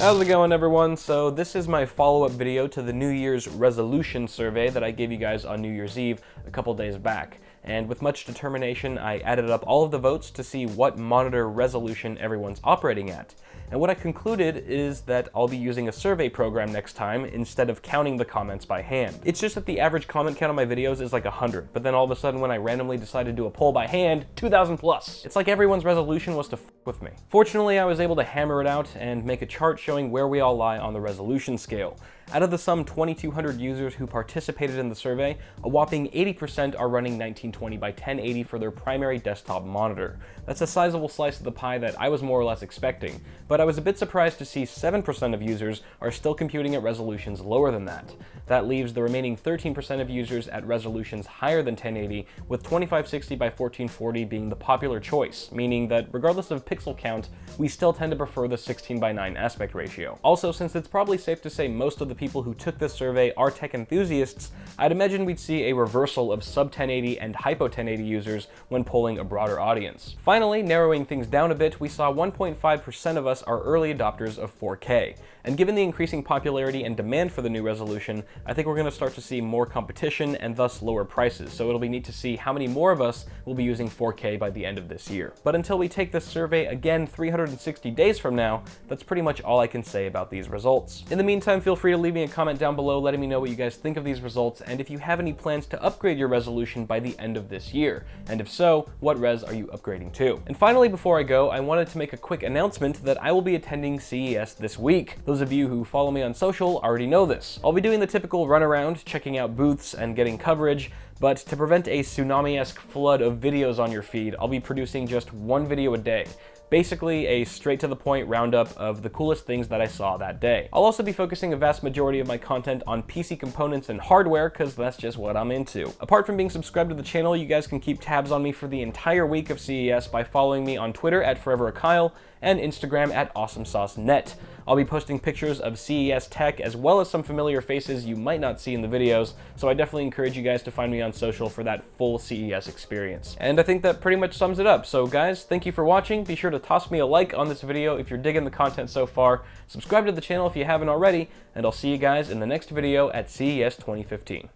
How's it going, everyone? So this is my follow-up video to the New Year's resolution survey that I gave you guys on New Year's Eve a couple days back. And with much determination, I added up all of the votes to see what monitor resolution everyone's operating at. And what I concluded is that I'll be using a survey program next time instead of counting the comments by hand. It's just that the average comment count on my videos is like 100, but then all of a sudden when I randomly decided to do a poll by hand, 2,000 plus. It's like everyone's resolution was to f with me. Fortunately, I was able to hammer it out and make a chart showing where we all lie on the resolution scale. Out of the some 2,200 users who participated in the survey, a whopping 80% are running 1920 by 1080 for their primary desktop monitor. That's a sizable slice of the pie that I was more or less expecting, but I was a bit surprised to see 7% of users are still computing at resolutions lower than that. That leaves the remaining 13% of users at resolutions higher than 1080, with 2560 by 1440 being the popular choice, meaning that regardless of pixel count, we still tend to prefer the 16:9 aspect ratio. Also, since it's probably safe to say most of the people who took this survey are tech enthusiasts, I'd imagine we'd see a reversal of sub 1080 and hypo 1080 users when polling a broader audience. Finally, narrowing things down a bit, we saw 1.5% of us are early adopters of 4K. And given the increasing popularity and demand for the new resolution, I think we're going to start to see more competition and thus lower prices, so it'll be neat to see how many more of us will be using 4K by the end of this year. But until we take this survey again 360 days from now, that's pretty much all I can say about these results. In the meantime, feel free to leave me a comment down below letting me know what you guys think of these results and if you have any plans to upgrade your resolution by the end of this year. And if so, what res are you upgrading to? And finally, before I go, I wanted to make a quick announcement that I will be attending CES this week. Those of you who follow me on social already know this. I'll be doing the typical runaround, checking out booths and getting coverage, but to prevent a tsunami-esque flood of videos on your feed, I'll be producing just one video a day. Basically, a straight-to-the-point roundup of the coolest things that I saw that day. I'll also be focusing a vast majority of my content on PC components and hardware, because that's just what I'm into. Apart from being subscribed to the channel, you guys can keep tabs on me for the entire week of CES by following me on Twitter at ForeverAKyle and Instagram at AwesomeSauceNet. I'll be posting pictures of CES tech as well as some familiar faces you might not see in the videos, so I definitely encourage you guys to find me on social for that full CES experience. And I think that pretty much sums it up. So guys, thank you for watching. Be sure to toss me a like on this video if you're digging the content so far. Subscribe to the channel if you haven't already, and I'll see you guys in the next video at CES 2015.